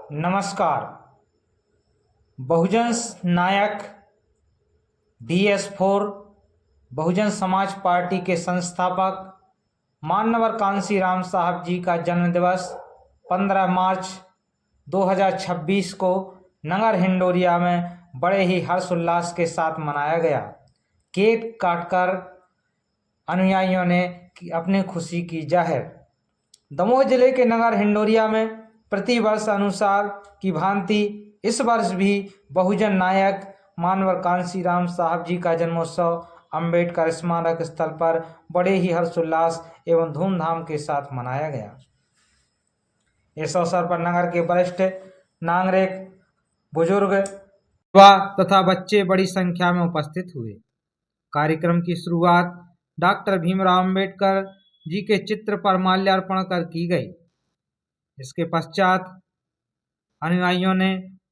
नमस्कार। बहुजन नायक DS4 Bahujan Samaj party के संस्थापक मान्यवर कांशीराम साहब जी का जन्म दिवस 15 मार्च 2026 को नगर हिंडोरिया में बड़े ही हर्षोल्लास के साथ मनाया गया। केक काटकर अनुयायियों ने अपनी खुशी की जाहिर। दमोह जिले के नगर हिंडोरिया में प्रति वर्ष अनुसार की भांति इस वर्ष भी बहुजन नायक मानवर कांशीराम साहब जी का जन्मोत्सव अंबेडकर स्मारक स्थल पर बड़े ही हर्षोल्लास एवं धूमधाम के साथ मनाया गया। इस अवसर पर नगर के वरिष्ठ नागरिक, बुजुर्ग तथा बच्चे बड़ी संख्या में उपस्थित हुए। कार्यक्रम की शुरुआत डॉक्टर भीमराव अंबेडकर जी के चित्र पर माल्यार्पण कर की गई। इसके पश्चात अनुयायियों ने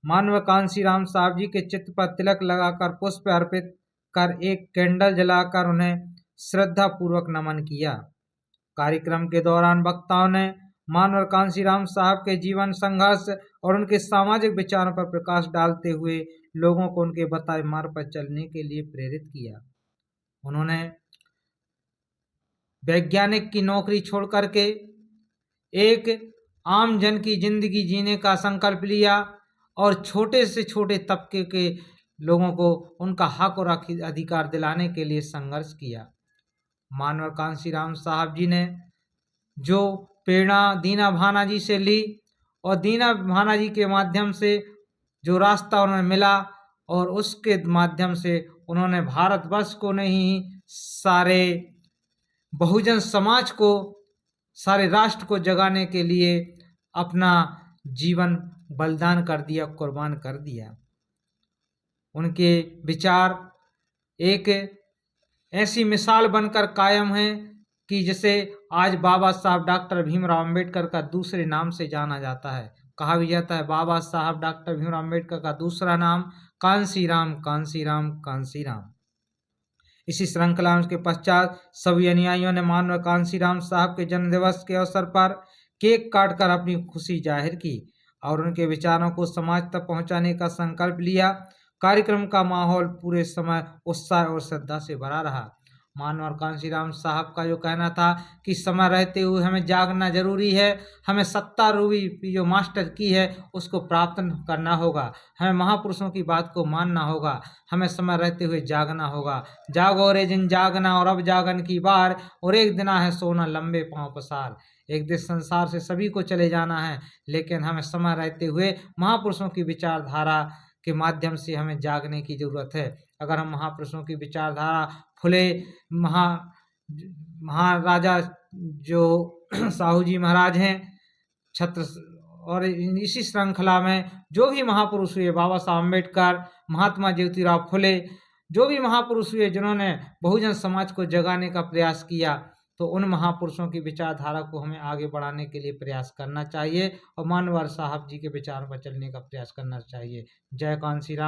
मानव कांशीराम साहब जी के चित्र पर तिलक लगाकर पुष्प अर्पित कर एक कैंडल जलाकर उन्हें श्रद्धा पूर्वक नमन किया। कार्यक्रम के दौरान वक्ताओं ने मानव कांशीराम साहब के जीवन, संघर्ष और उनके सामाजिक विचारों पर प्रकाश डालते हुए लोगों को उनके बताए मार्ग पर चलने के लिए प्रेरित किया। उन्होंने वैज्ञानिक की नौकरी छोड़ करके एक आम जन की जिंदगी जीने का संकल्प लिया और छोटे से छोटे तबके के लोगों को उनका हक और अधिकार दिलाने के लिए संघर्ष किया। मानव कांशीराम साहब जी ने जो प्रेरणा दीना भाना जी से ली और दीना भाना जी के माध्यम से जो रास्ता उन्हें मिला और उसके माध्यम से उन्होंने भारतवर्ष को नहीं, सारे बहुजन समाज को, सारे राष्ट्र को जगाने के लिए अपना जीवन बलिदान कर दिया, कुर्बान कर दिया। उनके विचार एक ऐसी मिसाल बनकर कायम है कि जिसे आज बाबा साहब डॉक्टर भीमराव अंबेडकर का दूसरे नाम से जाना जाता है। कहा भी जाता है बाबा साहब डॉक्टर भीमराव अंबेडकर का दूसरा नाम कांशीराम, कांशीराम, कांशीराम। इसी श्रृंखला के पश्चात सभी अनुयायियों ने मानव कांशीराम साहब के जन्म दिवस के अवसर पर केक काटकर अपनी खुशी जाहिर की और उनके विचारों को समाज तक पहुंचाने का संकल्प लिया। कार्यक्रम का माहौल पूरे समय उत्साह और श्रद्धा से भरा रहा। मानव कांशीराम साहब का जो कहना था कि समय रहते हुए हमें जागना जरूरी है, हमें सत्ता रूपी जो मास्टर की है उसको प्राप्त करना होगा, हमें महापुरुषों की बात को मानना होगा, हमें समय रहते हुए जागना होगा। जागो रे जिन जागना और अब जागन की बार, और एक दिना है सोना लंबे पांव पसार। एक दिन संसार से सभी को चले जाना है, लेकिन हमें समय रहते हुए महापुरुषों की विचारधारा के माध्यम से हमें जागने की जरूरत है। अगर हम महापुरुषों की विचारधारा, फुले महाराजा जो साहू जी महाराज हैं, छत्र, और इसी श्रृंखला में जो भी महापुरुष हुए, बाबा साहब अम्बेडकर, महात्मा ज्योतिराव फुले, जो भी महापुरुष हुए जिन्होंने बहुजन समाज को जगाने का प्रयास किया, तो उन महापुरुषों की विचारधारा को हमें आगे बढ़ाने के लिए प्रयास करना चाहिए और मानवर साहब जी के विचारों पर चलने का प्रयास करना चाहिए। जय कांशीराम।